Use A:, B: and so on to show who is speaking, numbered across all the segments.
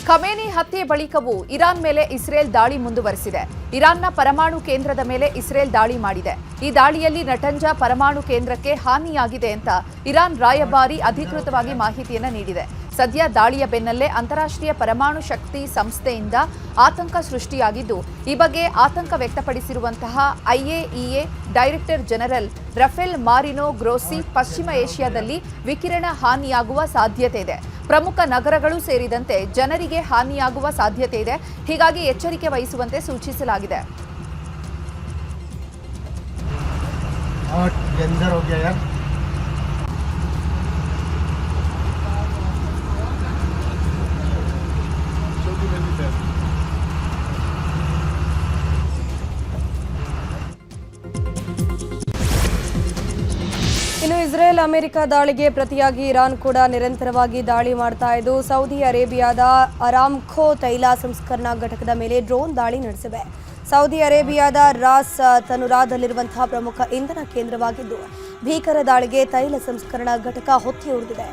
A: Khamenei ಹತ್ಯೆ ಬಳಿಕವೂ Iran ಮೇಲೆ ಇಸ್ರೇಲ್ ದಾಳಿ ಮುಂದುವರೆಸಿದೆ. ಇರಾನ್ನ ಪರಮಾಣು ಕೇಂದ್ರದ ಮೇಲೆ ಇಸ್ರೇಲ್ ದಾಳಿ ಮಾಡಿದೆ. ಈ ದಾಳಿಯಲ್ಲಿ ನಟಂಜ ಪರಮಾಣು ಕೇಂದ್ರಕ್ಕೆ ಹಾನಿಯಾಗಿದೆ ಅಂತ ಇರಾನ್ ರಾಯಭಾರಿ ಅಧಿಕೃತವಾಗಿ ಮಾಹಿತಿಯನ್ನು ನೀಡಿದೆ. ಸದ್ಯ ದಾಳಿಯ ಬೆನ್ನಲ್ಲೇ ಅಂತಾರಾಷ್ಟ್ರೀಯ ಪರಮಾಣು ಶಕ್ತಿ ಸಂಸ್ಥೆಯಿಂದ ಆತಂಕ ಸೃಷ್ಟಿಯಾಗಿದ್ದು, ಈ ಬಗ್ಗೆ ಆತಂಕ ವ್ಯಕ್ತಪಡಿಸಿರುವಂತಹ IAEA director general Rafale Marino ಗ್ರೋಸಿ ಪಶ್ಚಿಮ ಏಷ್ಯಾದಲ್ಲಿ ವಿಕಿರಣ ಹಾನಿಯಾಗುವ ಸಾಧ್ಯತೆ ಇದೆ. ಪ್ರಮುಖ ನಗರಗಳು ಸೇರಿದಂತೆ ಜನರಿಗೆ ಹಾನಿಯಾಗುವ ಸಾಧ್ಯತೆ ಇದೆ. ಹೀಗಾಗಿ ಎಚ್ಚರಿಕೆ ವಹಿಸುವಂತೆ ಸೂಚಿಸಲಾಗಿದೆ.
B: ಇನ್ನು ಇಸ್ರೇಲ್ ಅಮೆರಿಕ ದಾಳಿಗೆ ಪ್ರತಿಯಾಗಿ ಇರಾನ್ ಕೂಡ ನಿರಂತರವಾಗಿ ದಾಳಿ ಮಾಡ್ತಾ ಇದ್ದು, ಸೌದಿ ಅರೇಬಿಯಾದ ಅರಾಮ್ಖೋ ತೈಲ ಸಂಸ್ಕರಣಾ ಘಟಕದ ಮೇಲೆ ಡ್ರೋನ್ ದಾಳಿ ನಡೆಸಿವೆ. ಸೌದಿ ಅರೇಬಿಯಾದ ರಾಸ್ ತನುರಾದಲ್ಲಿರುವಂತಹ ಪ್ರಮುಖ ಇಂಧನ ಕೇಂದ್ರವಾಗಿದ್ದು, ಭೀಕರ ದಾಳಿಗೆ ತೈಲ ಸಂಸ್ಕರಣಾ ಘಟಕ ಹೊತ್ತಿ ಉರಿದಿದೆ.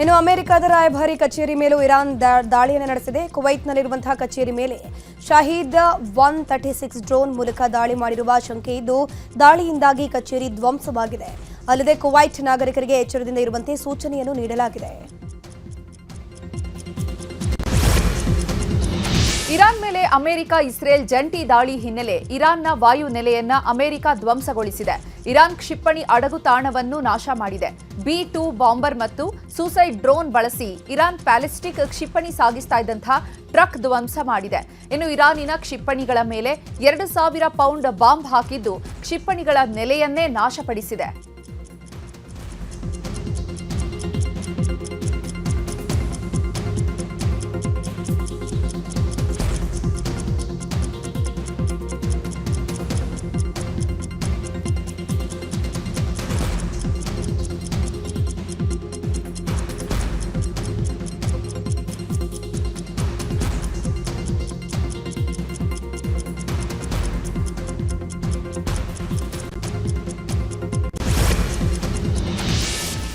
B: ಇನ್ನು ಅಮೆರಿಕದ ರಾಯಭಾರಿ ಕಚೇರಿ ಮೇಲೂ ಇರಾನ್ ದಾಳಿಯನ್ನು ನಡೆಸಿದೆ. ಕುವೈತ್ನಲ್ಲಿರುವಂತಹ ಕಚೇರಿ ಮೇಲೆ ಶಾಹೀದ್ 136 ಡ್ರೋನ್ ಮೂಲಕ ದಾಳಿ ಮಾಡಿರುವ ಶಂಕೆ ಇದ್ದು, ದಾಳಿಯಿಂದಾಗಿ ಕಚೇರಿ ಧ್ವಂಸವಾಗಿದೆ. ಅಲ್ಲದೆ ಕುವೈತ್ ನಾಗರಿಕರಿಗೆ ಎಚ್ಚರದಿಂದ ಇರುವಂತೆ ಸೂಚನೆಯನ್ನು ನೀಡಲಾಗಿದೆ.
A: ಇರಾನ್ ಮೇಲೆ ಅಮೆರಿಕ ಇಸ್ರೇಲ್ ಜಂಟಿ ದಾಳಿ ಹಿನ್ನೆಲೆ ಇರಾನ್ನ ವಾಯು ನೆಲೆಯನ್ನ ಅಮೆರಿಕ ಧ್ವಂಸಗೊಳಿಸಿದೆ. ಇರಾನ್ ಕ್ಷಿಪಣಿ ಅಡಗು ತಾಣವನ್ನು ನಾಶ ಮಾಡಿದೆ. B-2 ಬಾಂಬರ್ ಮತ್ತು ಸೂಸೈಡ್ ಡ್ರೋನ್ ಬಳಸಿ ಇರಾನ್ ಪ್ಯಾಲಿಸ್ಟಿಕ್ ಕ್ಷಿಪಣಿ ಸಾಗಿಸ್ತಾ ಇದ್ದಂತಹ ಟ್ರಕ್ ಧ್ವಂಸ ಮಾಡಿದೆ. ಇನ್ನು ಇರಾನಿನ ಕ್ಷಿಪಣಿಗಳ ಮೇಲೆ 2000 ಪೌಂಡ್ ಬಾಂಬ್ ಹಾಕಿದ್ದು, ಕ್ಷಿಪಣಿಗಳ ನೆಲೆಯನ್ನೇ ನಾಶಪಡಿಸಿದೆ.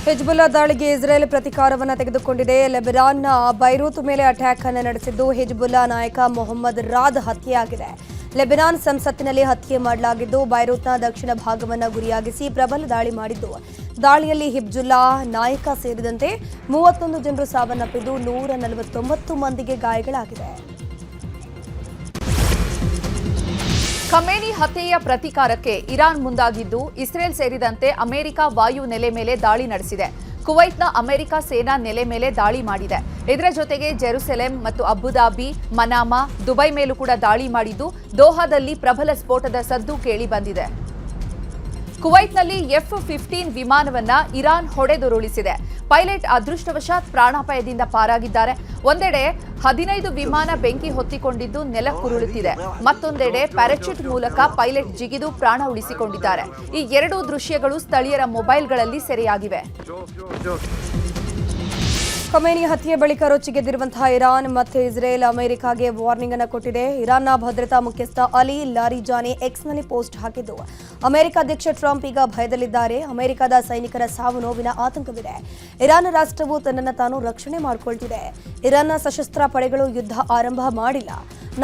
B: ಹಿಜ್ಬುಲ್ಲಾ ದಾಳಿಗೆ ಇಸ್ರೇಲ್ ಪ್ರತಿಕಾರವನ್ನು ತೆಗೆದುಕೊಂಡಿದೆ. ಲೆಬನಾನ್ನ ಬೈರೂತ್ ಮೇಲೆ ಅಟ್ಯಾಕ್ ಅನ್ನು ನಡೆಸಿದ್ದು, ಹಿಜ್ಬುಲ್ಲಾ ನಾಯಕ ಮೊಹಮ್ಮದ್ ರಾದ್ ಹತ್ಯೆಯಾಗಿದೆ. ಲೆಬನಾನ್ ಸಂಸತ್ತಿನಲ್ಲಿ ಹತ್ಯೆ ಮಾಡಲಾಗಿದ್ದು, ಬೈರೂತ್ನ ದಕ್ಷಿಣ ಭಾಗವನ್ನು ಗುರಿಯಾಗಿಸಿ ಪ್ರಬಲ ದಾಳಿ ಮಾಡಿದ್ದು, ದಾಳಿಯಲ್ಲಿ ಹಿಜ್ಬುಲ್ಲಾ ನಾಯಕ ಸೇರಿದಂತೆ 31 ಜನರು ಸಾವನ್ನಪ್ಪಿದ್ದು, 149 ಮಂದಿಗೆ ಗಾಯಗಳಾಗಿದೆ.
A: ಖಮೇನಿ ಹತ್ಯೆಯ ಪ್ರತೀಕಾರಕ್ಕೆ ಇರಾನ್ ಮುಂದಾಗಿದ್ದು, ಇಸ್ರೇಲ್ ಸೇರಿದಂತೆ ಅಮೆರಿಕ ವಾಯು ನೆಲೆ ಮೇಲೆ ದಾಳಿ ನಡೆಸಿದೆ. ಕುವೈತ್ನ ಅಮೆರಿಕ ಸೇನಾ ನೆಲೆ ಮೇಲೆ ದಾಳಿ ಮಾಡಿದೆ. ಇದರ ಜೊತೆಗೆ ಜೆರುಸೆಲೆಂ ಮತ್ತು ಅಬುದಾಬಿ, ಮನಾಮಾ, ದುಬೈ ಮೇಲೂ ಕೂಡ ದಾಳಿ ಮಾಡಿದ್ದು, ದೋಹಾದಲ್ಲಿ ಪ್ರಬಲ ಸ್ಫೋಟದ ಸದ್ದು ಕೇಳಿ ಬಂದಿದೆ. ಕುವೈತ್ನಲ್ಲಿ F-15 ವಿಮಾನವನ್ನ ಇರಾನ್ ಹೊಡೆದುರುಳಿಸಿದೆ. ಪೈಲಟ್ ಅದೃಷ್ಟವಶಾತ್ ಪ್ರಾಣಾಪಾಯದಿಂದ ಪಾರಾಗಿದ್ದಾರೆ. ಒಂದೆಡೆ 15 ವಿಮಾನ ಬೆಂಕಿ ಹೊತ್ತಿಕೊಂಡಿದ್ದು ನೆಲಕ್ಕುರುಳುತ್ತಿದೆ. ಮತ್ತೊಂದೆಡೆ ಪ್ಯಾರಾಚೂಟ್ ಮೂಲಕ ಪೈಲಟ್ ಜಿಗಿದು ಪ್ರಾಣ ಉಳಿಸಿಕೊಂಡಿದ್ದಾರೆ. ಈ ಎರಡೂ ದೃಶ್ಯಗಳು ಸ್ಥಳೀಯರ ಮೊಬೈಲ್ಗಳಲ್ಲಿ ಸೆರೆಯಾಗಿವೆ.
B: ಖಮೇನಿ ಹತ್ಯೆ ಬಳಿಕ ರೊಚ್ಚಿಗೆದ್ದಿರುವಂತಹ ಇರಾನ್ ಮತ್ತು ಇಸ್ರೇಲ್ ಅಮೆರಿಕಾಗೆ ವಾರ್ನಿಂಗ್ ಅನ್ನು ಕೊಟ್ಟಿದೆ. ಇರಾನ್ನ ಭದ್ರತಾ ಮುಖ್ಯಸ್ಥ ಅಲಿ ಲಾರಿಜಾನಿ ಎಕ್ಸ್ನಲ್ಲಿ ಪೋಸ್ಟ್ ಹಾಕಿದ್ದು, ಅಮೆರಿಕ ಅಧ್ಯಕ್ಷ ಟ್ರಂಪ್ ಈಗ ಭಯದಲ್ಲಿದ್ದಾರೆ. ಅಮೆರಿಕದ ಸೈನಿಕರ ಸಾವು ನೋವಿನ ಆತಂಕವಿದೆ. ಇರಾನ್ ರಾಷ್ಟ್ರವು ತನ್ನನ್ನು ತಾನು ರಕ್ಷಣೆ ಮಾಡಿಕೊಳ್ತಿದೆ. ಇರಾನ್ನ ಸಶಸ್ತ್ರ ಪಡೆಗಳು ಯುದ್ಧ ಆರಂಭ ಮಾಡಿಲ್ಲ.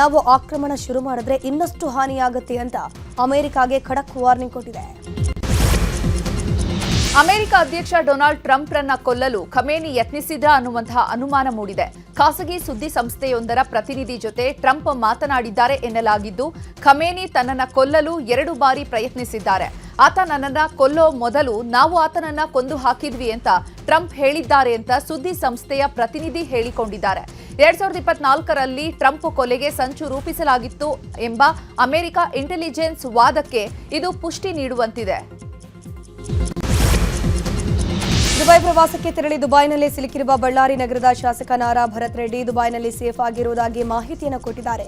B: ನಾವು ಆಕ್ರಮಣ ಶುರು ಮಾಡಿದ್ರೆ ಇನ್ನಷ್ಟು ಹಾನಿಯಾಗುತ್ತೆ ಅಂತ ಅಮೆರಿಕಾಗೆ ಖಡಕ್ ವಾರ್ನಿಂಗ್ ಕೊಟ್ಟಿದೆ.
A: ಅಮೆರಿಕ ಅಧ್ಯಕ್ಷ ಡೊನಾಲ್ಡ್ ಟ್ರಂಪ್ರನ್ನ ಕೊಲ್ಲಲು ಖಮೇನಿ ಯತ್ನಿಸಿದ ಅನ್ನುವಂತಹ ಅನುಮಾನ ಮೂಡಿದೆ. ಖಾಸಗಿ ಸುದ್ದಿ ಸಂಸ್ಥೆಯೊಂದರ ಪ್ರತಿನಿಧಿ ಜೊತೆ ಟ್ರಂಪ್ ಮಾತನಾಡಿದ್ದಾರೆ ಎನ್ನಲಾಗಿದ್ದು, ಖಮೇನಿ ತನ್ನನ್ನ ಕೊಲ್ಲಲು 2 ಬಾರಿ ಪ್ರಯತ್ನಿಸಿದ್ದಾರೆ. ಆತ ನನ್ನನ್ನ ಕೊಲ್ಲೋ ಮೊದಲು ನಾವು ಆತನನ್ನ ಕೊಂದು ಹಾಕಿದ್ವಿ ಅಂತ ಟ್ರಂಪ್ ಹೇಳಿದ್ದಾರೆ ಅಂತ ಸುದ್ದಿ ಸಂಸ್ಥೆಯ ಪ್ರತಿನಿಧಿ ಹೇಳಿಕೊಂಡಿದ್ದಾರೆ. 2024ರಲ್ಲಿ ಟ್ರಂಪ್ ಕೊಲೆಗೆ ಸಂಚು ರೂಪಿಸಲಾಗಿತ್ತು ಎಂಬ ಅಮೆರಿಕ ಇಂಟೆಲಿಜೆನ್ಸ್ ವಾದಕ್ಕೆ ಇದು ಪುಷ್ಟಿ ನೀಡುವಂತಿದೆ.
B: ದುಬೈ ಪ್ರವಾಸಕ್ಕೆ ತೆರಳಿ ದುಬೈನಲ್ಲಿ ಸಿಲುಕಿರುವ ಬಳ್ಳಾರಿ ನಗರದ ಶಾಸಕ ನಾರಾ ಭರತ್ ರೆಡ್ಡಿ ದುಬೈನಲ್ಲಿ ಸೇಫ್ ಆಗಿರುವುದಾಗಿ ಮಾಹಿತಿಯನ್ನು ಕೊಟ್ಟಿದ್ದಾರೆ.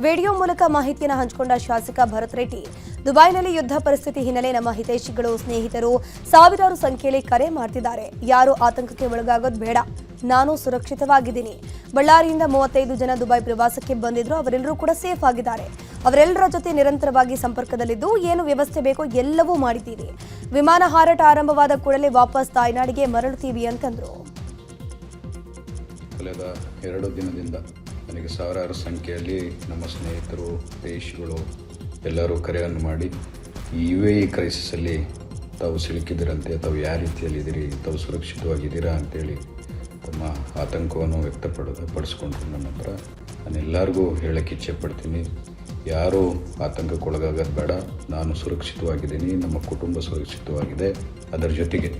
B: ವಿಡಿಯೋ ಮೂಲಕ ಮಾಹಿತಿಯನ್ನು ಹಂಚಿಕೊಂಡ ಶಾಸಕ ಭರತ್ ರೆಡ್ಡಿ, ದುಬೈನಲ್ಲಿ ಯುದ್ಧ ಪರಿಸ್ಥಿತಿ ಹಿನ್ನೆಲೆ ನಮ್ಮ ಹಿತೈಷಿಗಳು, ಸ್ನೇಹಿತರು ಸಾವಿರಾರು ಸಂಖ್ಯೆಯಲ್ಲಿ ಕರೆ ಮಾಡ್ತಿದ್ದಾರೆ. ಯಾರು ಆತಂಕಕ್ಕೆ ಒಳಗಾಗೋದು ಬೇಡ, ನಾನು ಸುರಕ್ಷಿತವಾಗಿದ್ದೀನಿ. ಬಳ್ಳಾರಿಯಿಂದ 35 ಜನ ದುಬೈ ಪ್ರವಾಸಕ್ಕೆ ಬಂದಿದ್ರು. ಅವರೆಲ್ಲರೂ ಕೂಡ ಸೇಫ್ ಆಗಿದ್ದಾರೆ. ಅವರೆಲ್ಲರ ಜೊತೆ ನಿರಂತರವಾಗಿ ಸಂಪರ್ಕದಲ್ಲಿದ್ದು ಏನು ವ್ಯವಸ್ಥೆ ಬೇಕೋ ಎಲ್ಲವೂ ಮಾಡಿದ್ದೀವಿ. ವಿಮಾನ ಹಾರಾಟ ಆರಂಭವಾದ ಕೂಡಲೇ ವಾಪಸ್ ತಾಯ್ನಾಡಿಗೆ ಮರಳುತ್ತೀವಿ ಅಂತಂದ್ರು.
C: ಕಳೆದ 2 ದಿನದಿಂದ ನನಗೆ ಸಾವಿರಾರು ಸಂಖ್ಯೆಯಲ್ಲಿ ನಮ್ಮ ಸ್ನೇಹಿತರು, ದೇಶಗಳು ಎಲ್ಲರೂ ಕರೆಯನ್ನು ಮಾಡಿ ಈ UAE ಕ್ರೈಸಿಸಲ್ಲಿ ತಾವು ಸಿಲುಕಿದ್ದೀರಂತೆ, ತಾವು ಯಾವ ರೀತಿಯಲ್ಲಿದ್ದೀರಿ, ತಾವು ಸುರಕ್ಷಿತವಾಗಿದ್ದೀರಾ ಅಂತೇಳಿ ತಮ್ಮ ಆತಂಕವನ್ನು ವ್ಯಕ್ತಪಡಿಸ್ಕೊಂಡ್ರು ನನ್ನ ಹತ್ರ. ನಾನು ಎಲ್ಲರಿಗೂ ಹೇಳಕ್ಕೆ ಇಚ್ಛೆ ಪಡ್ತೀನಿ, ಯಾರೂ ಆತಂಕಕ್ಕೊಳಗಾಗೋದು ಬೇಡ. ನಾನು ಸುರಕ್ಷಿತವಾಗಿದ್ದೀನಿ, ನಮ್ಮ ಕುಟುಂಬ ಸುರಕ್ಷಿತವಾಗಿದೆ. ಅದರ ಜೊತೆಗೆ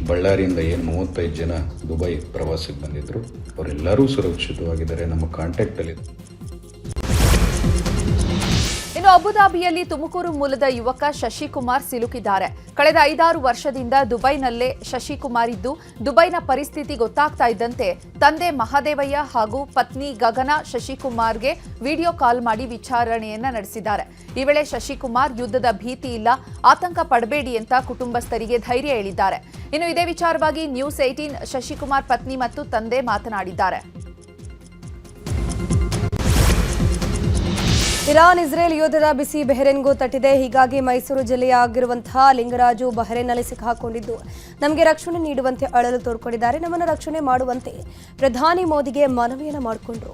C: ಬಳ್ಳಾರಿಯಿಂದ ಏನು 35 ಜನ ದುಬೈ ಪ್ರವಾಸಕ್ಕೆ ಬಂದಿದ್ದರು ಅವರೆಲ್ಲರೂ ಸುರಕ್ಷಿತವಾಗಿದ್ದಾರೆ, ನಮ್ಮ ಕಾಂಟ್ಯಾಕ್ಟಲ್ಲಿ.
A: ಇನ್ನು ಅಬುಧಾಬಿಯಲ್ಲಿ ತುಮಕೂರು ಮೂಲದ ಯುವಕ ಶಶಿಕುಮಾರ್ ಸಿಲುಕಿದ್ದಾರೆ. ಕಳೆದ 5-6 ವರ್ಷದಿಂದ ದುಬೈನಲ್ಲೇ ಶಶಿಕುಮಾರ್ ಇದ್ದು, ದುಬೈನ ಪರಿಸ್ಥಿತಿ ಗೊತ್ತಾಗ್ತಾ ಇದ್ದಂತೆ ತಂದೆ ಮಹದೇವಯ್ಯ ಹಾಗೂ ಪತ್ನಿ ಗಗನ ಶಶಿಕುಮಾರ್ಗೆ ವಿಡಿಯೋ ಕಾಲ್ ಮಾಡಿ ವಿಚಾರಣೆಯನ್ನ ನಡೆಸಿದ್ದಾರೆ. ಈ ವೇಳೆ ಶಶಿಕುಮಾರ್ ಯುದ್ಧದ ಭೀತಿ ಇಲ್ಲ, ಆತಂಕ ಪಡಬೇಡಿ ಅಂತ ಕುಟುಂಬಸ್ಥರಿಗೆ ಧೈರ್ಯ ಹೇಳಿದ್ದಾರೆ. ಇನ್ನು ಇದೇ ವಿಚಾರವಾಗಿ ನ್ಯೂಸ್ 18 ಶಶಿಕುಮಾರ್ ಪತ್ನಿ ಮತ್ತು ತಂದೆ ಮಾತನಾಡಿದ್ದಾರೆ.
B: ಇರಾನ್ ಇಸ್ರೇಲ್ ಯುದ್ಧದ ಬಿಸಿ ಬಹರೇನ್ಗೂ ತಟ್ಟಿದೆ. ಹೀಗಾಗಿ ಮೈಸೂರು ಜಿಲ್ಲೆಯ ಆಗಿರುವಂತಹ ಲಿಂಗರಾಜು ಬಹರೇನ್ನಲ್ಲಿ ಸಿಕ್ಕಾಕೊಂಡಿದ್ದು ನಮಗೆ ರಕ್ಷಣೆ ನೀಡುವಂತೆ ಅಳಲು ತೋರ್ಕೊಂಡಿದ್ದಾರೆ. ನಮ್ಮನ್ನು ರಕ್ಷಣೆ ಮಾಡುವಂತೆ ಪ್ರಧಾನಿ ಮೋದಿಗೆ ಮನವಿಯನ್ನು ಮಾಡಿಕೊಂಡ್ರು.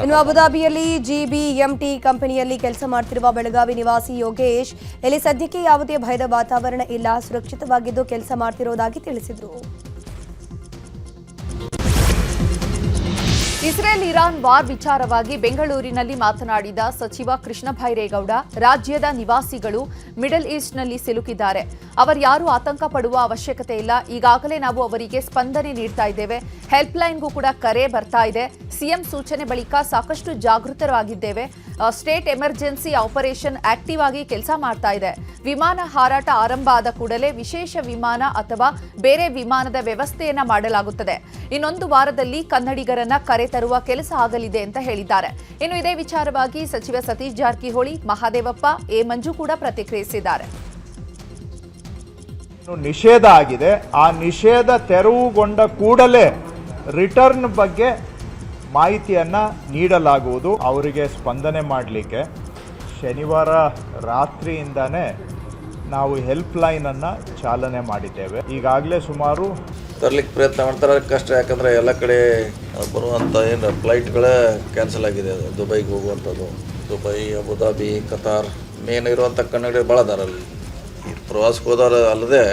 B: ಇನ್ನು ಅಬುಧಾಬಿಯಲ್ಲಿ GBMT ಕಂಪನಿಯಲ್ಲಿ ಕೆಲಸ ಮಾಡ್ತಿರುವ ಬೆಳಗಾವಿ ನಿವಾಸಿ ಯೋಗೇಶ್ ಇಲ್ಲಿ ಸದ್ಯಕ್ಕೆ ಯಾವುದೇ ಭಯದ ವಾತಾವರಣ ಇಲ್ಲ, ಸುರಕ್ಷಿತವಾಗಿದ್ದು ಕೆಲಸ ಮಾಡ್ತಿರೋದಾಗಿ ತಿಳಿಸಿದರು.
A: ಇಸ್ರೇಲ್ ಇರಾನ್ ವಾರ್ ವಿಚಾರವಾಗಿ ಬೆಂಗಳೂರಿನಲ್ಲಿ ಮಾತನಾಡಿದ ಸಚಿವ ಕೃಷ್ಣ ಬೈರೇಗೌಡ, ರಾಜ್ಯದ ನಿವಾಸಿಗಳು ಮಿಡಲ್ ಈಸ್ಟ್ನಲ್ಲಿ ಸಿಲುಕಿದ್ದಾರೆ. ಅವರ್ಯಾರೂ ಆತಂಕ ಪಡುವ ಅವಶ್ಯಕತೆ ಇಲ್ಲ. ಈಗಾಗಲೇ ನಾವು ಅವರಿಗೆ ಸ್ಪಂದನೆ ನೀಡ್ತಾ ಇದ್ದೇವೆ. ಹೆಲ್ಪ್ ಲೈನ್ಗೂ ಕೂಡ ಕರೆ ಬರ್ತಾ ಇದೆ. ಸಿಎಂ ಸೂಚನೆ ಬಳಿಕ ಸಾಕಷ್ಟು ಜಾಗೃತರಾಗಿದ್ದೇವೆ. ಸ್ಟೇಟ್ ಎಮರ್ಜೆನ್ಸಿ ಆಪರೇಷನ್ ಆಕ್ಟಿವ್ ಆಗಿ ಕೆಲಸ ಮಾಡ್ತಾ ಇದೆ. ವಿಮಾನ ಹಾರಾಟ ಆರಂಭ ಆದ ಕೂಡಲೇ ವಿಶೇಷ ವಿಮಾನ ಅಥವಾ ಬೇರೆ ವಿಮಾನದ ವ್ಯವಸ್ಥೆಯನ್ನ ಮಾಡಲಾಗುತ್ತದೆ. ಇನ್ನೊಂದು ವಾರದಲ್ಲಿ ಕನ್ನಡಿಗರನ್ನ ಕರೆತರುವ ಕೆಲಸ ಆಗಲಿದೆ ಅಂತ ಹೇಳಿದ್ದಾರೆ. ಇನ್ನು ಇದೇ ವಿಚಾರವಾಗಿ ಸಚಿವ ಸತೀಶ್ ಜಾರಕಿಹೊಳಿ, ಮಹಾದೇವಪ್ಪ, ಎ ಮಂಜು ಕೂಡ ಪ್ರತಿಕ್ರಿಯಿಸಿದ್ದಾರೆ.
D: ನಿಷೇಧ ಆಗಿದೆ. ಆ ನಿಷೇಧ ತೆರವುಗೊಂಡ ಕೂಡಲೇ ರಿಟರ್ನ್ ಬಗ್ಗೆ ಮಾಹಿತಿಯನ್ನು ನೀಡಲಾಗುವುದು. ಅವರಿಗೆ ಸ್ಪಂದನೆ ಮಾಡಲಿಕ್ಕೆ ಶನಿವಾರ ರಾತ್ರಿಯಿಂದನೇ ನಾವು ಹೆಲ್ಪ್ ಲೈನನ್ನು ಚಾಲನೆ ಮಾಡಿದ್ದೇವೆ. ಈಗಾಗಲೇ ಸುಮಾರು
E: ತರಲಿಕ್ಕೆ ಪ್ರಯತ್ನ ಮಾಡ್ತಾರೆ. ಕಷ್ಟ, ಯಾಕಂದರೆ ಎಲ್ಲ ಕಡೆ ಬರುವಂಥ ಏನು ಫ್ಲೈಟ್ಗಳೇ ಕ್ಯಾನ್ಸಲ್ ಆಗಿದೆ. ದುಬೈಗೆ ಹೋಗುವಂಥದ್ದು, ದುಬೈ, ಅಬುಧಾಬಿ, ಕತಾರ್ ಮೇನ್ ಇರುವಂಥ ಕನ್ನಡಿಗರು ಭಾಳ ಅದಾರ. ಅಲ್ಲಿ ಈ ಪ್ರವಾಸಕ್ಕೆ ಹೋದವರು ಅಲ್ಲದೆ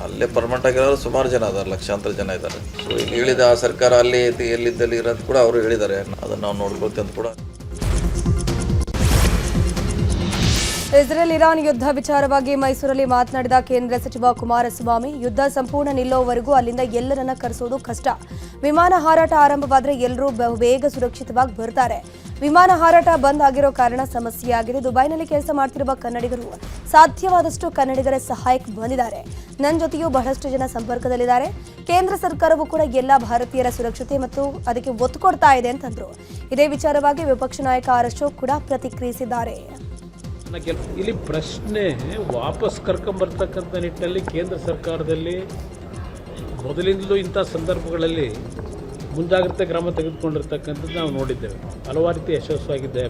E: ಅಲ್ಲೇ ಪರ್ಮನೆಂಟ್ ಆಗಿರೋರು ಸುಮಾರು ಜನ ಅದಾರೆ, ಲಕ್ಷಾಂತರ ಜನ ಇದ್ದಾರೆ. ಸೊ ಈಗ ಹೇಳಿದ ಆ ಸರ್ಕಾರ ಅಲ್ಲಿ ಎಲ್ಲಿದ್ದಲ್ಲಿ ಇರೋದು ಕೂಡ ಅವರು ಹೇಳಿದ್ದಾರೆ, ಅದನ್ನು ನಾವು ನೋಡ್ಕೊಳ್ತೀವಿ ಅಂತ ಕೂಡ.
B: ಇಸ್ರೇಲ್ ಇರಾನ್ ಯುದ್ಧ ವಿಚಾರವಾಗಿ ಮೈಸೂರಲ್ಲಿ ಮಾತನಾಡಿದ ಕೇಂದ್ರ ಸಚಿವ ಕುಮಾರಸ್ವಾಮಿ, ಯುದ್ಧ ಸಂಪೂರ್ಣ ನಿಲ್ಲೋವರೆಗೂ ಅಲ್ಲಿಂದ ಎಲ್ಲರನ್ನ ಕರೆಸೋದು ಕಷ್ಟ. ವಿಮಾನ ಹಾರಾಟ ಆರಂಭವಾದರೆ ಎಲ್ಲರೂ ಬೇಗ ಸುರಕ್ಷಿತವಾಗಿ ಬರ್ತಾರೆ. ವಿಮಾನ ಹಾರಾಟ ಬಂದ್ ಆಗಿರೋ ಕಾರಣ ಸಮಸ್ಯೆಯಾಗಿದೆ. ದುಬೈನಲ್ಲಿ ಕೆಲಸ ಮಾಡ್ತಿರುವ ಕನ್ನಡಿಗರು ಸಾಧ್ಯವಾದಷ್ಟು ಕನ್ನಡಿಗರ ಸಹಾಯಕ್ಕೆ ಬಂದಿದ್ದಾರೆ. ನನ್ನ ಜೊತೆಯೂ ಬಹಳಷ್ಟು ಜನ ಸಂಪರ್ಕದಲ್ಲಿದ್ದಾರೆ. ಕೇಂದ್ರ ಸರ್ಕಾರವು ಕೂಡ ಎಲ್ಲ ಭಾರತೀಯರ ಸುರಕ್ಷತೆ ಮತ್ತು ಅದಕ್ಕೆ ಒತ್ತು ಕೊಡ್ತಾ ಇದೆ ಅಂತಂದ್ರು. ಇದೇ ವಿಚಾರವಾಗಿ ವಿಪಕ್ಷ ನಾಯಕ ಆರ್ ಅಶೋಕ್ ಕೂಡ ಪ್ರತಿಕ್ರಿಯಿಸಿದ್ದಾರೆ.
F: ಇಲ್ಲಿ ಪ್ರಶ್ನೆ ವಾಪಸ್ ಕರ್ಕೊಂಬರ್ತಕ್ಕಂಥ ನಿಟ್ಟಿನಲ್ಲಿ ಕೇಂದ್ರ ಸರ್ಕಾರದಲ್ಲಿ ಮೊದಲಿಂದಲೂ ಇಂಥ ಸಂದರ್ಭಗಳಲ್ಲಿ ಮುಂಜಾಗ್ರತೆ ಕ್ರಮ ತೆಗೆದುಕೊಂಡಿರ್ತಕ್ಕಂಥದ್ದು ನಾವು ನೋಡಿದ್ದೇವೆ. ಹಲವಾರು ರೀತಿ ಯಶಸ್ವಿಯಾಗಿದೆ.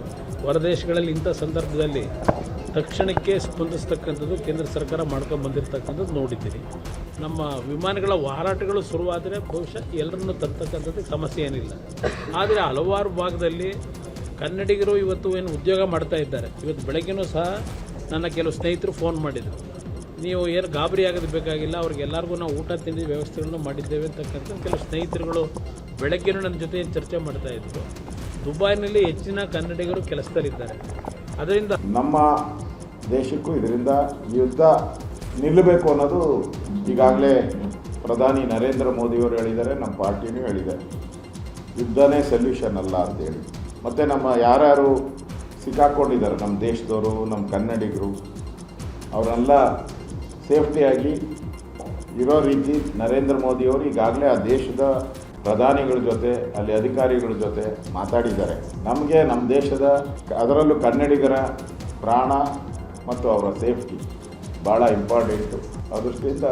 F: ಹೊರದೇಶಗಳಲ್ಲಿ ಇಂಥ ಸಂದರ್ಭದಲ್ಲಿ ತಕ್ಷಣಕ್ಕೆ ಸ್ಪಂದಿಸ್ತಕ್ಕಂಥದ್ದು ಕೇಂದ್ರ ಸರ್ಕಾರ ಮಾಡ್ಕೊಂಡು ಬಂದಿರತಕ್ಕಂಥದ್ದು ನೋಡಿದ್ದೀರಿ. ನಮ್ಮ ವಿಮಾನಗಳ ಹಾರಾಟಗಳು ಶುರುವಾದರೆ ಬಹುಶಃ ಎಲ್ಲರನ್ನು ತರ್ತಕ್ಕಂಥದ್ದು ಸಮಸ್ಯೆ ಏನಿಲ್ಲ. ಆದರೆ ಹಲವಾರು ಭಾಗದಲ್ಲಿ ಕನ್ನಡಿಗರು ಇವತ್ತು ಏನು ಉದ್ಯೋಗ ಮಾಡ್ತಾ ಇದ್ದಾರೆ. ಇವತ್ತು ಬೆಳಗ್ಗೆನೂ ಸಹ ನನ್ನ ಕೆಲವು ಸ್ನೇಹಿತರು ಫೋನ್ ಮಾಡಿದರು, ನೀವು ಏನು ಗಾಬರಿ ಆಗೋದು ಬೇಕಾಗಿಲ್ಲ, ಅವ್ರಿಗೆಲ್ಲರಿಗೂ ನಾವು ಊಟ ತಿಂಡಿ ವ್ಯವಸ್ಥೆಗಳನ್ನು ಮಾಡಿದ್ದೇವೆ ಅಂತಕ್ಕಂಥ ಕೆಲವು ಸ್ನೇಹಿತರುಗಳು ಬೆಳಗ್ಗೆನೂ ನನ್ನ ಜೊತೆ ಚರ್ಚೆ ಮಾಡ್ತಾಯಿದ್ರು. ದುಬೈನಲ್ಲಿ ಹೆಚ್ಚಿನ ಕನ್ನಡಿಗರು ಕೆಲಸದಲ್ಲಿದ್ದಾರೆ. ಅದರಿಂದ
G: ನಮ್ಮ ದೇಶಕ್ಕೂ ಇದರಿಂದ ಯುದ್ಧ ನಿಲ್ಲಬೇಕು ಅನ್ನೋದು ಈಗಾಗಲೇ ಪ್ರಧಾನಿ ನರೇಂದ್ರ ಮೋದಿಯವರು ಹೇಳಿದ್ದಾರೆ, ನಮ್ಮ ಪಾರ್ಟಿನೂ ಹೇಳಿದ್ದಾರೆ. ಯುದ್ಧನೇ ಸೊಲ್ಯೂಷನ್ ಅಲ್ಲ ಅಂತೇಳಿ. ಮತ್ತು ನಮ್ಮ ಯಾರ್ಯಾರು ಸಿಕ್ಕಾಕ್ಕೊಂಡಿದ್ದಾರೆ ನಮ್ಮ ದೇಶದವರು, ನಮ್ಮ ಕನ್ನಡಿಗರು, ಅವರೆಲ್ಲ ಸೇಫ್ಟಿಯಾಗಿ ಇರೋ ರೀತಿ ನರೇಂದ್ರ ಮೋದಿಯವರು ಈಗಾಗಲೇ ಆ ದೇಶದ ಪ್ರಧಾನಿಗಳ ಜೊತೆ ಅಲ್ಲಿ ಅಧಿಕಾರಿಗಳ ಜೊತೆ ಮಾತಾಡಿದ್ದಾರೆ. ನಮಗೆ ನಮ್ಮ ದೇಶದ ಅದರಲ್ಲೂ ಕನ್ನಡಿಗರ ಪ್ರಾಣ ಮತ್ತು ಅವರ ಸೇಫ್ಟಿ ಭಾಳ ಇಂಪಾರ್ಟೆಂಟು. ಆ ದೃಷ್ಟಿಯಿಂದ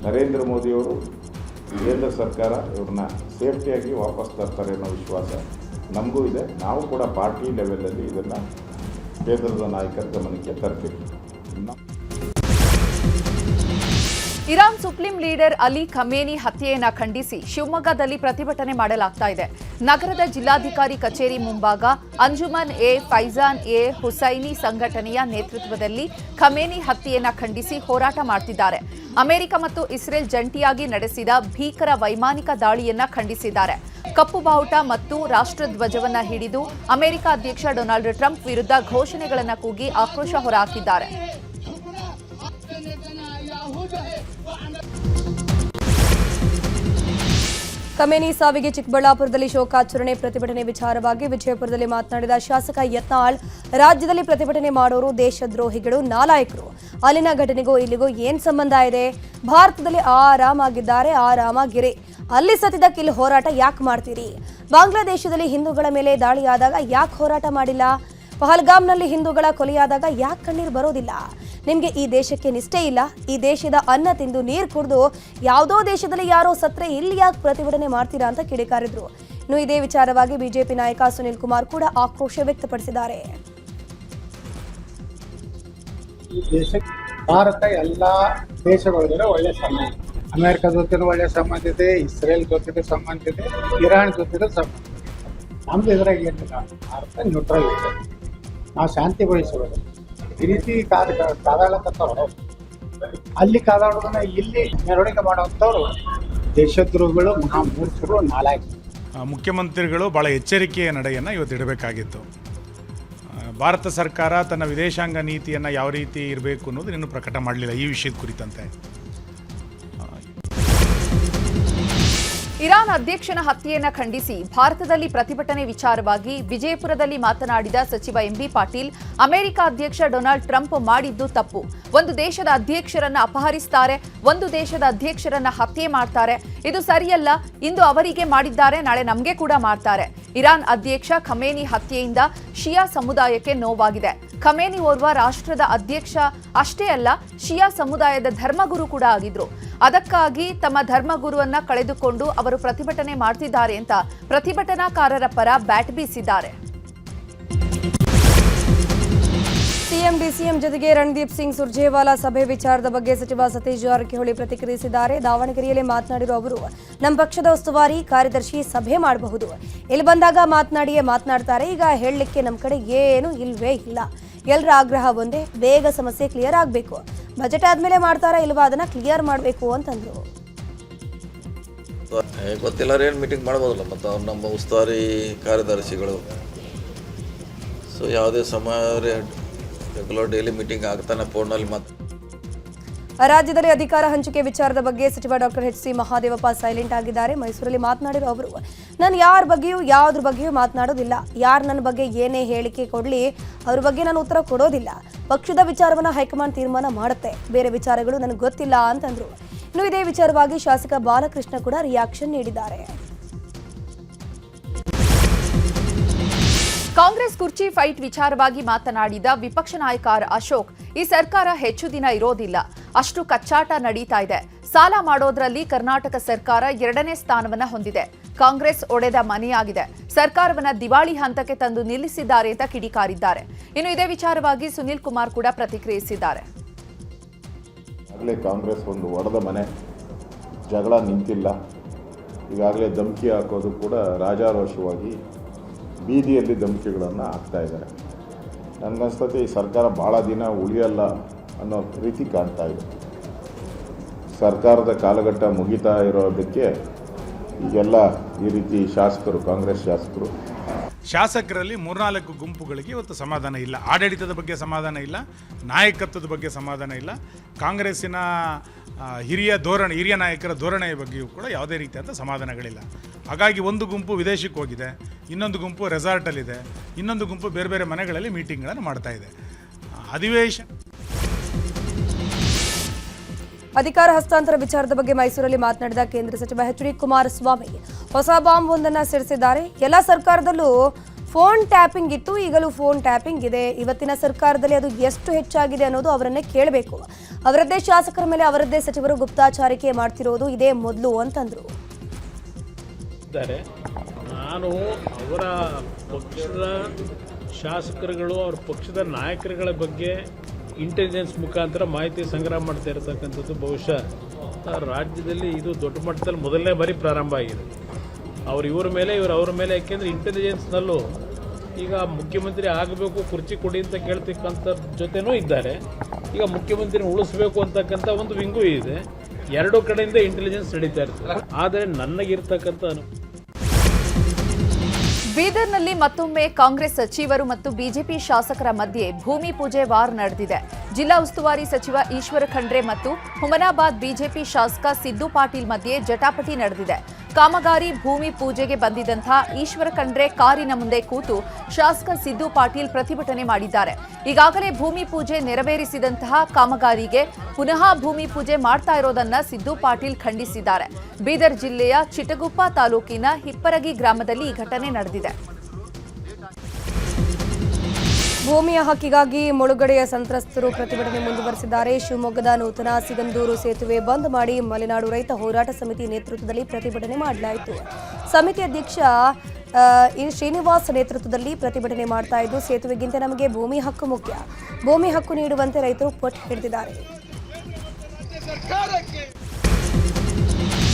G: ನರೇಂದ್ರ ಮೋದಿಯವರು ಕೇಂದ್ರ ಸರ್ಕಾರ ಇವ್ರನ್ನ ಸೇಫ್ಟಿಯಾಗಿ ವಾಪಸ್ ತರ್ತಾರೆ ಅನ್ನೋ ವಿಶ್ವಾಸ ನಮಗೂ ಇದೆ. ನಾವು ಕೂಡ ಪಾರ್ಟಿ ಲೆವೆಲಲ್ಲಿ ಇದನ್ನು ಕೇಂದ್ರದ ನಾಯಕರ ಗಮನಕ್ಕೆ ತರ್ತೀವಿ.
A: Iran supreme leader Ali Khamenei ಹತ್ಯೆಯನ್ನ ಖಂಡಿಸಿ ಶಿವಮೊಗ್ಗದಲ್ಲಿ ಪ್ರತಿಭಟನೆ ಮಾಡಲಾಗ್ತಾ ಇದೆ. ನಗರದ ಜಿಲ್ಲಾಧಿಕಾರಿ ಕಚೇರಿ ಮುಂಭಾಗ ಅಂಜುಮನ್ ಎ ಫೈಜಾನ್ ಎ ಹುಸೈನಿ ಸಂಘಟನೆಯ ನೇತೃತ್ವದಲ್ಲಿ ಖಮೇನಿ ಹತ್ಯೆಯನ್ನ ಖಂಡಿಸಿ ಹೋರಾಟ ಮಾಡ್ತಿದ್ದಾರೆ. ಅಮೆರಿಕ ಮತ್ತು ಇಸ್ರೇಲ್ ಜಂಟಿಯಾಗಿ ನಡೆಸಿದ ಭೀಕರ ವೈಮಾನಿಕ ದಾಳಿಯನ್ನ ಖಂಡಿಸಿದ್ದಾರೆ. ಕಪ್ಪು ಬಾವುಟ ಮತ್ತು ರಾಷ್ಟ್ರಧ್ವಜವನ್ನ ಹಿಡಿದು ಅಮೆರಿಕ ಅಧ್ಯಕ್ಷ ಡೊನಾಲ್ಡ್ ಟ್ರಂಪ್ ವಿರುದ್ಧ ಘೋಷಣೆಗಳನ್ನು ಕೂಗಿ ಆಕ್ರೋಶ ಹೊರಹಾಕಿದ್ದಾರೆ.
B: ಖಮೇನಿ ಸಾವಿಗೆ ಚಿಕ್ಕಬಳ್ಳಾಪುರದಲ್ಲಿ ಶೋಕಾಚರಣೆ ಪ್ರತಿಭಟನೆ ವಿಚಾರವಾಗಿ ವಿಜಯಪುರದಲ್ಲಿ ಮಾತನಾಡಿದ ಶಾಸಕ ಯತ್ನಾಳ್, ರಾಜ್ಯದಲ್ಲಿ ಪ್ರತಿಭಟನೆ ಮಾಡೋರು ದೇಶದ್ರೋಹಿಗಳು, ನಾಲಾಯಕರು. ಅಲ್ಲಿನ ಘಟನೆಗೂ ಇಲ್ಲಿಗೂ ಏನ್ ಸಂಬಂಧ ಇದೆ? ಭಾರತದಲ್ಲಿ ಆರಾಮಾಗಿದ್ದಾರೆ, ಆರಾಮಾಗಿರಿ. ಅಲ್ಲಿ ಸತ್ತಿದ್ದಕ್ಕೆ ಇಲ್ಲಿ ಹೋರಾಟ ಯಾಕೆ ಮಾಡ್ತೀರಿ? ಬಾಂಗ್ಲಾದೇಶದಲ್ಲಿ ಹಿಂದೂಗಳ ಮೇಲೆ ದಾಳಿಯಾದಾಗ ಯಾಕೆ ಹೋರಾಟ ಮಾಡಿಲ್ಲ? ಪಹಲ್ಗಾಮ್ನಲ್ಲಿ ಹಿಂದೂಗಳ ಕೊಲೆಯಾದಾಗ ಯಾಕೆ ಕಣ್ಣೀರು ಬರೋದಿಲ್ಲ? ನಿಮಗೆ ಈ ದೇಶಕ್ಕೆ ನಿಷ್ಠೆ ಇಲ್ಲ. ಈ ದೇಶದ ಅನ್ನ ತಿಂದು ನೀರು ಕುಡಿದು ಯಾವುದೋ ದೇಶದಲ್ಲಿ ಯಾರೋ ಸತ್ರೆ ಇಲ್ಲಿ ಯಾಕೆ ಪ್ರತಿಭಟನೆ ಮಾಡ್ತೀರಾ ಅಂತ ಕಿಡಿಕಾರಿದ್ರು. ಇನ್ನು ಇದೇ ವಿಚಾರವಾಗಿ ಬಿಜೆಪಿ ನಾಯಕ ಸುನಿಲ್ ಕುಮಾರ್ ಕೂಡ ಆಕ್ರೋಶ ವ್ಯಕ್ತಪಡಿಸಿದ್ದಾರೆ.
H: ಈ ದೇಶಕ್ಕೆ ಭಾರತ ಎಲ್ಲ ದೇಶಗಳ ಜೊತೆ ಒಳ್ಳೆ ಸಂಬಂಧ, ಅಮೆರಿಕ ಜೊತೆ ಒಳ್ಳೆ ಸಂಬಂಧ ಇದೆ, ಇಸ್ರೇಲ್ ಜೊತೆ ಸಂಬಂಧ ಇದೆ, ಇರಾನ್ ಜೊತೆ ಸಂಬಂಧ. ನಮ್ದು ಇದ್ರಾಗ ಏನಿಲ್ಲ, ಭಾರತ ನ್ಯೂಟ್ರಲ್ ಇದೆ. ನಾವು ಶಾಂತಿ ಬಯಸೋದು. ಈ ರೀತಿ ಕಾದಾಡಕತ್ತವ್ರು, ಅಲ್ಲಿ ಕಾದಾಡೋದನ್ನ ಇಲ್ಲಿ ಮೆರವಣಿಗೆ ಮಾಡುವಂಥವ್ರು ದೇಶದ್ರೋಹಿಗಳು, ಮಹಾಮೂರ್ಖರು, ನಾಲಾಯಕರು.
I: ಮುಖ್ಯಮಂತ್ರಿಗಳು ಭಾಳ ಎಚ್ಚರಿಕೆಯ ನಡೆಯನ್ನು ಇವತ್ತು ಇಡಬೇಕಾಗಿತ್ತು. ಭಾರತ ಸರ್ಕಾರ ತನ್ನ ವಿದೇಶಾಂಗ ನೀತಿಯನ್ನು ಯಾವ ರೀತಿ ಇರಬೇಕು ಅನ್ನೋದು ಇನ್ನೂ ಪ್ರಕಟ ಮಾಡಲಿಲ್ಲ ಈ ವಿಷಯದ ಕುರಿತಂತೆ.
A: ಇರಾನ್ ಅಧ್ಯಕ್ಷನ ಹತ್ಯೆಯನ್ನ ಖಂಡಿಸಿ ಭಾರತದಲ್ಲಿ ಪ್ರತಿಭಟನೆ ವಿಚಾರವಾಗಿ ವಿಜಯಪುರದಲ್ಲಿ ಮಾತನಾಡಿದ ಸಚಿವ ಎಂಬಿ ಪಾಟೀಲ್, ಅಮೆರಿಕ ಅಧ್ಯಕ್ಷ ಡೊನಾಲ್ಡ್ ಟ್ರಂಪ್ ಮಾಡಿದ್ದು ತಪ್ಪು. ಒಂದು ದೇಶದ ಅಧ್ಯಕ್ಷರನ್ನ ಅಪಹರಿಸ್ತಾರೆ, ಒಂದು ದೇಶದ ಅಧ್ಯಕ್ಷರನ್ನ ಹತ್ಯೆ ಮಾಡ್ತಾರೆ. ಇದು ಸರಿಯಲ್ಲ. ಇಂದು ಅವರಿಗೆ ಮಾಡಿದ್ದಾರೆ, ನಾಳೆ ನಮಗೆ ಕೂಡ ಮಾಡ್ತಾರೆ. ಇರಾನ್ ಅಧ್ಯಕ್ಷ ಖಮೇನಿ ಹತ್ಯೆಯಿಂದ ಶಿಯಾ ಸಮುದಾಯಕ್ಕೆ ನೋವಾಗಿದೆ. ಖಮೇನಿ ಓರ್ವ ರಾಷ್ಟ್ರದ ಅಧ್ಯಕ್ಷ ಅಷ್ಟೇ ಅಲ್ಲ, ಶಿಯಾ ಸಮುದಾಯದ ಧರ್ಮಗುರು ಕೂಡ ಆಗಿದ್ರು. ಅದಕ್ಕಾಗಿ ತಮ್ಮ ಧರ್ಮಗುರುವನ್ನ ಕಳೆದುಕೊಂಡು ಅವರು ಪ್ರತಿಭಟನೆ ಮಾಡ್ತಿದ್ದಾರೆ ಅಂತ ಪ್ರತಿಭಟನಾಕಾರರ ಪರ ಬ್ಯಾಟ್ ಬೀಸಿದ್ದಾರೆ.
B: ಸಿಎಂ ಡಿಸಿಎಂ ಜೊತೆಗೆ ರಣದೀಪ್ ಸಿಂಗ್ ಸುರ್ಜೇವಾಲಾ ಸಭೆ ವಿಚಾರದ ಬಗ್ಗೆ ಸಚಿವ ಸತೀಶ್ ಜಾರಕಿಹೊಳಿ ಪ್ರತಿಕ್ರಿಯಿಸಿದ್ದಾರೆ. ದಾವಣಗೆರೆಯಲ್ಲಿ ಮಾತನಾಡಿರುವ ಅವರು, ನಮ್ಮ ಪಕ್ಷದ ಉಸ್ತುವಾರಿ ಕಾರ್ಯದರ್ಶಿ ಸಭೆ ಮಾಡಬಹುದು, ಇಲ್ಲಿ ಬಂದಾಗ ಮಾತನಾಡಿಯೇ ಮಾತನಾಡ್ತಾರೆ. ಈಗ ಹೇಳಲಿಕ್ಕೆ ನಮ್ಮ ಕಡೆ ಏನು ಇಲ್ವೇ ಇಲ್ಲ. ಎಲ್ಲರ ಆಗ್ರಹ ಒಂದೇ, ಬೇಗ ಸಮಸ್ಯೆ ಕ್ಲಿಯರ್ ಆಗಬೇಕು. ಬಜೆಟ್ ಆದ್ಮೇಲೆ ಮಾಡ್ತಾರಾ ಇಲ್ವಾ ಅದನ್ನ ಕ್ಲಿಯರ್ ಮಾಡಬೇಕು ಅಂತಂದ್ರು.
E: ಗೊತ್ತಿಲ್ಲ, ಏನು ಮೀಟಿಂಗ್ ಮಾಡ್ಬೋದಲ್ಲ, ಮತ್ತು ಅವ್ರು ನಮ್ಮ ಉಸ್ತುವಾರಿ ಕಾರ್ಯದರ್ಶಿಗಳು. ಸೊ ಯಾವುದೇ ಸಮಯ ರೆಗ್ಯುಲರ್ ಡೈಲಿ ಮೀಟಿಂಗ್ ಆಗ್ತಾನೆ ಫೋನಲ್ಲಿ. ಮತ್ತು
B: ರಾಜ್ಯದಲ್ಲಿ ಅಧಿಕಾರ ಹಂಚಿಕೆ ವಿಚಾರದ ಬಗ್ಗೆ ಸಚಿವ doctor H C Mahadevappa silent ಆಗಿದ್ದಾರೆ. ಮೈಸೂರಲ್ಲಿ ಮಾತನಾಡಿರೋ ಅವರು, ನಾನು ಯಾರ ಬಗ್ಗೆಯೂ ಯಾವುದ್ರ ಬಗ್ಗೆಯೂ ಮಾತನಾಡೋದಿಲ್ಲ. ಯಾರು ನನ್ನ ಬಗ್ಗೆ ಏನೇ ಹೇಳಿಕೆ ಕೊಡಲಿ ಅವ್ರ ಬಗ್ಗೆ ನಾನು ಉತ್ತರ ಕೊಡೋದಿಲ್ಲ. ಪಕ್ಷದ ವಿಚಾರವನ್ನು ಹೈಕಮಾಂಡ್ ತೀರ್ಮಾನ ಮಾಡುತ್ತೆ, ಬೇರೆ ವಿಚಾರಗಳು ನನಗೆ ಗೊತ್ತಿಲ್ಲ ಅಂತಂದ್ರು. ಇನ್ನು ಇದೇ ವಿಚಾರವಾಗಿ ಶಾಸಕ ಬಾಲಕೃಷ್ಣ ಕೂಡ ರಿಯಾಕ್ಷನ್ ನೀಡಿದ್ದಾರೆ.
A: ಕಾಂಗ್ರೆಸ್ ಕುರ್ಚಿ ಫೈಟ್ ವಿಚಾರವಾಗಿ ಮಾತನಾಡಿದ ವಿಪಕ್ಷ ನಾಯಕ ಅಶೋಕ್, ಈ ಸರ್ಕಾರ ಹೆಚ್ಚು ದಿನ ಇರೋದಿಲ್ಲ, ಅಷ್ಟು ಕಚ್ಚಾಟ ನಡೀತಾ ಇದೆ. ಸಾಲ ಮಾಡೋದ್ರಲ್ಲಿ ಕರ್ನಾಟಕ ಸರ್ಕಾರ 2ನೇ ಸ್ಥಾನವನ್ನ ಹೊಂದಿದೆ. ಕಾಂಗ್ರೆಸ್ ಒಡೆದ ಮನೆಯಾಗಿದೆ. ಸರ್ಕಾರವನ್ನ ದಿವಾಳಿ ಹಂತಕ್ಕೆ ತಂದು ನಿಲ್ಲಿಸಿದ್ದಾರೆ ಅಂತ ಕಿಡಿಕಾರಿದ್ದಾರೆ. ಇನ್ನು ಇದೇ ವಿಚಾರವಾಗಿ ಸುನಿಲ್ ಕುಮಾರ್ ಕೂಡ ಪ್ರತಿಕ್ರಿಯಿಸಿದ್ದಾರೆ.
G: ಆಗಲೇ ಕಾಂಗ್ರೆಸ್ ಒಂದು ಒಡೆದ ಮನೆ, ಜಗಳ ನಿಂತಿಲ್ಲ. ಈಗಾಗಲೇ ಧಮಕಿ ಹಾಕೋದು ಕೂಡ ರಾಜಾರೋಷವಾಗಿ ಬೀದಿಯಲ್ಲಿ ಧಮಕಿಗಳನ್ನು ಹಾಕ್ತಾ ಇದ್ದಾರೆ. ನನಗನ್ಸ್ತತೆ ಈ ಸರ್ಕಾರ ಭಾಳ ದಿನ ಉಳಿಯಲ್ಲ ಅನ್ನೋ ರೀತಿ ಕಾಣ್ತಾ ಇದೆ. ಸರ್ಕಾರದ ಕಾಲಘಟ್ಟ ಮುಗಿತಾ ಇರೋದಕ್ಕೆ ಈಗೆಲ್ಲ ಈ ರೀತಿ ಶಾಸಕರು, ಕಾಂಗ್ರೆಸ್ ಶಾಸಕರಲ್ಲಿ
I: 3-4 ಗುಂಪುಗಳಿಗೆ ಇವತ್ತು ಸಮಾಧಾನ ಇಲ್ಲ. ಆಡಳಿತದ ಬಗ್ಗೆ ಸಮಾಧಾನ ಇಲ್ಲ, ನಾಯಕತ್ವದ ಬಗ್ಗೆ ಸಮಾಧಾನ ಇಲ್ಲ, ಕಾಂಗ್ರೆಸ್ಸಿನ ಹಿರಿಯ ನಾಯಕರ ಧೋರಣೆಯ ಬಗ್ಗೆಯೂ ಕೂಡ ಯಾವುದೇ ರೀತಿಯಾದ ಸಮಾಧಾನಗಳಿಲ್ಲ. ಹಾಗಾಗಿ ಒಂದು ಗುಂಪು ವಿದೇಶಕ್ಕೆ ಹೋಗಿದೆ, ಇನ್ನೊಂದು ಗುಂಪು ರೆಸಾರ್ಟಲ್ಲಿದೆ, ಇನ್ನೊಂದು ಗುಂಪು ಬೇರೆ ಬೇರೆ ಮನೆಗಳಲ್ಲಿ ಮೀಟಿಂಗ್ಗಳನ್ನು ಮಾಡ್ತಾ ಇದೆ.
B: ಅಧಿಕಾರ ಹಸ್ತಾಂತರ ವಿಚಾರದ ಬಗ್ಗೆ ಮೈಸೂರಲ್ಲಿ ಮಾತನಾಡಿದ ಕೇಂದ್ರ ಸಚಿವ ಎಚ್ ಡಿ ಕುಮಾರಸ್ವಾಮಿ ಹೊಸ ಬಾಂಬ್ ಒಂದನ್ನು ಸಿಡಿಸಿದ್ದಾರೆ. ಎಲ್ಲ ಸರ್ಕಾರದಲ್ಲೂ ಫೋನ್ ಟ್ಯಾಪಿಂಗ್ ಇತ್ತು, ಈಗಲೂ ಫೋನ್ ಟ್ಯಾಪಿಂಗ್ ಇದೆ. ಇವತ್ತಿನ ಸರ್ಕಾರದಲ್ಲಿ ಅದು ಎಷ್ಟು ಹೆಚ್ಚಾಗಿದೆ ಅನ್ನೋದು ಅವರನ್ನೇ ಕೇಳಬೇಕು. ಅವರದ್ದೇ ಶಾಸಕರ ಮೇಲೆ ಅವರದ್ದೇ ಸಚಿವರು ಗುಪ್ತಾಚಾರಿಕೆ ಮಾಡ್ತಿರೋದು ಇದೇ ಮೊದಲು ಅಂತಂದ್ರು.
F: ನಾನು ಅವರ ಪಕ್ಷದ ಶಾಸಕರುಗಳು ಅವ್ರ ಪಕ್ಷದ ನಾಯಕರುಗಳ ಬಗ್ಗೆ ಇಂಟೆಲಿಜೆನ್ಸ್ ಮುಖಾಂತರ ಮಾಹಿತಿ ಸಂಗ್ರಹ ಮಾಡ್ತಾ ಇರತಕ್ಕಂಥದ್ದು ಬಹುಶಃ ರಾಜ್ಯದಲ್ಲಿ ಇದು ದೊಡ್ಡ ಮಟ್ಟದಲ್ಲಿ ಮೊದಲನೇ ಬಾರಿ ಪ್ರಾರಂಭ ಆಗಿದೆ. ಇವ್ರ ಮೇಲೆ ಅವ್ರ ಮೇಲೆ, ಯಾಕೆಂದರೆ ಇಂಟೆಲಿಜೆನ್ಸ್ನಲ್ಲೂ ಈಗ ಮುಖ್ಯಮಂತ್ರಿ ಆಗಬೇಕು, ಕುರ್ಚಿ ಕೊಡಿ ಅಂತ ಕೇಳ್ತಕ್ಕಂಥ ಜೊತೆನೂ ಇದ್ದಾರೆ. ಈಗ ಮುಖ್ಯಮಂತ್ರಿನ ಉಳಿಸ್ಬೇಕು ಅಂತಕ್ಕಂಥ ಒಂದು ವಿಂಗು ಇದೆ. ಎರಡೂ ಕಡೆಯಿಂದ ಇಂಟೆಲಿಜೆನ್ಸ್ ನಡೀತಾ ಇರ್ತದೆ. ಆದರೆ ನನಗಿರ್ತಕ್ಕಂಥ
A: ಬೀದರ್ನಲ್ಲಿ ಮತ್ತೊಮ್ಮೆ ಕಾಂಗ್ರೆಸ್ ಸಚಿವರು ಮತ್ತು ಬಿಜೆಪಿ ಶಾಸಕರ ಮಧ್ಯೆ ಭೂಮಿ ಪೂಜೆ ವಾರ್ ನಡೆದಿದೆ. ಜಿಲ್ಲಾ ಉಸ್ತುವಾರಿ ಸಚಿವ ಈಶ್ವರ ಖಂಡ್ರೆ ಮತ್ತು ಹುಮನಾಬಾದ್ ಬಿಜೆಪಿ ಶಾಸಕ ಸಿದ್ದು ಪಾಟೀಲ್ ಮಧ್ಯೆ ಜಟಾಪಟಿ ನಡೆದಿದೆ. ಕಾಮಗಾರಿ ಭೂಮಿ ಪೂಜೆಗೆ ಬಂದಿದ್ದಂತಹ ಈಶ್ವರ ಖಂಡ್ರೆ ಕಾರಿನ ಮುಂದೆ ಕೂತು ಶಾಸಕ ಸಿದ್ದು ಪಾಟೀಲ್ ಪ್ರತಿಭಟನೆ ಮಾಡಿದ್ದಾರೆ. ಈಗಾಗಲೇ ಭೂಮಿ ಪೂಜೆ ನೆರವೇರಿಸಿದಂತಹ ಕಾಮಗಾರಿಗೆ ಪುನಃ ಭೂಮಿ ಪೂಜೆ ಮಾಡ್ತಾ ಇರೋದನ್ನ ಸಿದ್ದು ಪಾಟೀಲ್ ಖಂಡಿಸಿದ್ದಾರೆ. ಬೀದರ್ ಜಿಲ್ಲೆಯ ಚಿಟಗುಪ್ಪ ತಾಲೂಕಿನ ಹಿಪ್ಪರಗಿ ಗ್ರಾಮದಲ್ಲಿ ಈ ಘಟನೆ ನಡೆದಿದೆ.
B: ಭೂಮಿಯ ಹಕ್ಕಿಗಾಗಿ ಮುಳುಗಡೆಯ ಸಂತ್ರಸ್ತರು ಪ್ರತಿಭಟನೆ ಮುಂದುವರೆಸಿದ್ದಾರೆ. ಶಿವಮೊಗ್ಗದ ನೂತನ ಸಿಗಂದೂರು ಸೇತುವೆ ಬಂದ್ ಮಾಡಿ ಮಲೆನಾಡು ರೈತ ಹೋರಾಟ ಸಮಿತಿ ನೇತೃತ್ವದಲ್ಲಿ ಪ್ರತಿಭಟನೆ ಮಾಡಲಾಯಿತು. ಸಮಿತಿ ಅಧ್ಯಕ್ಷ ಶ್ರೀನಿವಾಸ್ ನೇತೃತ್ವದಲ್ಲಿ ಪ್ರತಿಭಟನೆ ಮಾಡ್ತಾ ಇದ್ದು, ಸೇತುವೆಗಿಂತ ನಮಗೆ ಭೂಮಿ ಹಕ್ಕು ಮುಖ್ಯ, ಭೂಮಿ ಹಕ್ಕು ನೀಡುವಂತೆ ರೈತರು ಪಟ್ಟು ಹಿಡಿದಿದ್ದಾರೆ.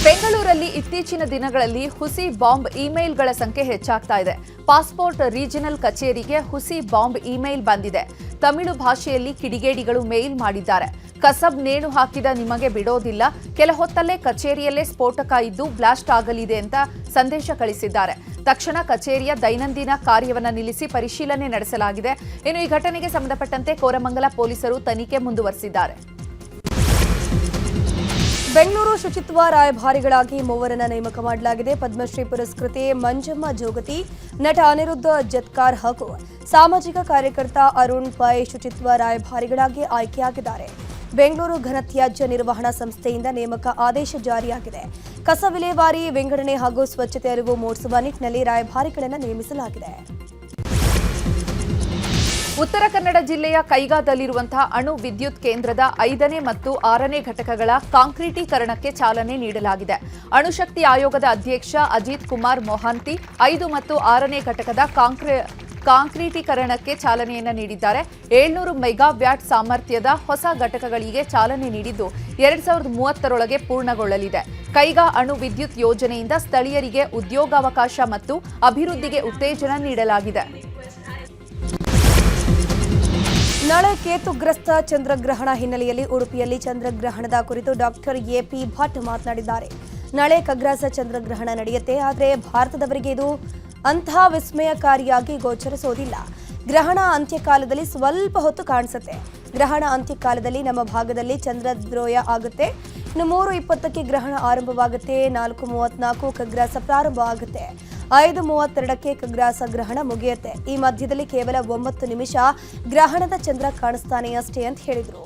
A: ಬೆಂಗಳೂರಲ್ಲಿ ಇತ್ತೀಚಿನ ದಿನಗಳಲ್ಲಿ ಹುಸಿ ಬಾಂಬ್ ಇಮೇಲ್ಗಳ ಸಂಖ್ಯೆ ಹೆಚ್ಚಾಗ್ತಾ ಇದೆ. ಪಾಸ್ಪೋರ್ಟ್ ರೀಜನಲ್ ಕಚೇರಿಗೆ ಹುಸಿ ಬಾಂಬ್ ಇಮೇಲ್ ಬಂದಿದೆ. ತಮಿಳು ಭಾಷೆಯಲ್ಲಿ ಕಿಡಿಗೇಡಿಗಳು ಮೇಲ್ ಮಾಡಿದ್ದಾರೆ. ಕಸಬ್ ನೇಣು ಹಾಕಿದ ನಿಮಗೆ ಬಿಡೋದಿಲ್ಲ, ಕೆಲ ಹೊತ್ತಲ್ಲೇ ಕಚೇರಿಯಲ್ಲೇ ಸ್ಫೋಟಕ ಇದ್ದು ಬ್ಲಾಸ್ಟ್ ಆಗಲಿದೆ ಅಂತ ಸಂದೇಶ ಕಳಿಸಿದ್ದಾರೆ. ತಕ್ಷಣ ಕಚೇರಿಯ ದೈನಂದಿನ ಕಾರ್ಯವನ್ನು ನಿಲ್ಲಿಸಿ ಪರಿಶೀಲನೆ ನಡೆಸಲಾಗಿದೆ. ಇನ್ನು ಈ ಘಟನೆಗೆ ಸಂಬಂಧಪಟ್ಟಂತೆ ಕೋರಮಂಗಲ ಪೊಲೀಸರು ತನಿಖೆ ಮುಂದುವರೆಸಿದ್ದಾರೆ.
B: ಬೆಂಗಳೂರು ಶುಚಿತ್ವ ರಾಯಭಾರಿಗಳಾಗಿ ಮೂವರನ್ನ ನೇಮಕ ಮಾಡಲಾಗಿದೆ. ಪದ್ಮಶ್ರೀ ಪುರಸ್ಕೃತೆ ಮಂಜಮ್ಮ ಜೋಗತಿ, ನಟ ಅನಿರುದ್ಧ ಜತ್ಕಾರ್ ಹಾಗೂ ಸಾಮಾಜಿಕ ಕಾರ್ಯಕರ್ತ ಅರುಣ್ ಪೈ ಶುಚಿತ್ವ ರಾಯಭಾರಿಗಳಾಗಿ ಆಯ್ಕೆಯಾಗಿದ್ದಾರೆ. ಬೆಂಗಳೂರು ಘನತ್ಯಾಜ್ಯ ನಿರ್ವಹಣಾ ಸಂಸ್ಥೆಯಿಂದ ನೇಮಕ ಆದೇಶ ಜಾರಿಯಾಗಿದೆ. ಕಸ ವಿಲೇವಾರಿ, ವಿಂಗಡಣೆ ಹಾಗೂ ಸ್ವಚ್ಛತೆ ಅರಿವು ಮೂಡಿಸುವ ನಿಟ್ಟಿನಲ್ಲಿ ರಾಯಭಾರಿಗಳನ್ನು ನೇಮಿಸಲಾಗಿದೆ.
A: ಉತ್ತರ ಕನ್ನಡ ಜಿಲ್ಲೆಯ ಕೈಗಾದಲ್ಲಿರುವಂತಹ ಅಣು ವಿದ್ಯುತ್ ಕೇಂದ್ರದ 5ನೇ ಮತ್ತು 6ನೇ ಘಟಕಗಳ ಕಾಂಕ್ರೀಟೀಕರಣಕ್ಕೆ ಚಾಲನೆ ನೀಡಲಾಗಿದೆ. ಅಣುಶಕ್ತಿ ಆಯೋಗದ ಅಧ್ಯಕ್ಷ ಅಜಿತ್ ಕುಮಾರ್ ಮೊಹಾಂತಿ 5 ಮತ್ತು 6ನೇ ಘಟಕದ ಕಾಂಕ್ರೀಟೀಕರಣಕ್ಕೆ ಚಾಲನೆಯನ್ನು ನೀಡಿದ್ದಾರೆ. 700 ಮೆಗಾವ್ಯಾಟ್ ಸಾಮರ್ಥ್ಯದ ಹೊಸ ಘಟಕಗಳಿಗೆ ಚಾಲನೆ ನೀಡಿದ್ದು 2030ರೊಳಗೆ ಪೂರ್ಣಗೊಳ್ಳಲಿದೆ. ಕೈಗಾ ಅಣು ವಿದ್ಯುತ್ ಯೋಜನೆಯಿಂದ ಸ್ಥಳೀಯರಿಗೆ ಉದ್ಯೋಗಾವಕಾಶ ಮತ್ತು ಅಭಿವೃದ್ಧಿಗೆ ಉತ್ತೇಜನ ನೀಡಲಾಗಿದೆ.
B: ನಾಳೆ ಕೇತುಗ್ರಸ್ತ ಚಂದ್ರಗ್ರಹಣ ಹಿನ್ನೆಲೆಯಲ್ಲಿ ಉಡುಪಿಯಲ್ಲಿ ಚಂದ್ರಗ್ರಹಣದ ಕುರಿತು ಡಾಕ್ಟರ್ ಎಪಿ ಭಟ್ ಮಾತನಾಡಿದ್ದಾರೆ. ನಾಳೆ ಖಗ್ರಾಸ ಚಂದ್ರಗ್ರಹಣ ನಡೆಯುತ್ತೆ, ಆದರೆ ಭಾರತದವರಿಗೆ ಇದು ಅಂತಹ ವಿಸ್ಮಯಕಾರಿಯಾಗಿ ಗೋಚರಿಸೋದಿಲ್ಲ. ಗ್ರಹಣ ಅಂತ್ಯಕಾಲದಲ್ಲಿ ಸ್ವಲ್ಪ ಹೊತ್ತು ಕಾಣಿಸುತ್ತೆ. ಗ್ರಹಣ ಅಂತ್ಯಕಾಲದಲ್ಲಿ ನಮ್ಮ ಭಾಗದಲ್ಲಿ ಚಂದ್ರದ್ರೋಯ ಆಗುತ್ತೆ. ಇನ್ನು 3:20ಕ್ಕೆ ಗ್ರಹಣ ಆರಂಭವಾಗುತ್ತೆ. 4:34 ಖಗ್ರಾಸ ಪ್ರಾರಂಭ ಆಗುತ್ತೆ. 5:32ಕ್ಕೆ ಖಗ್ರಾಸ ಗ್ರಹಣ ಮುಗಿಯುತ್ತೆ. ಈ ಮಧ್ಯದಲ್ಲಿ ಕೇವಲ 9 ನಿಮಿಷ ಗ್ರಹಣದ ಚಂದ್ರ ಕಾಣಿಸ್ತಾನೆ ಅಷ್ಟೇ ಅಂತ ಹೇಳಿದರು.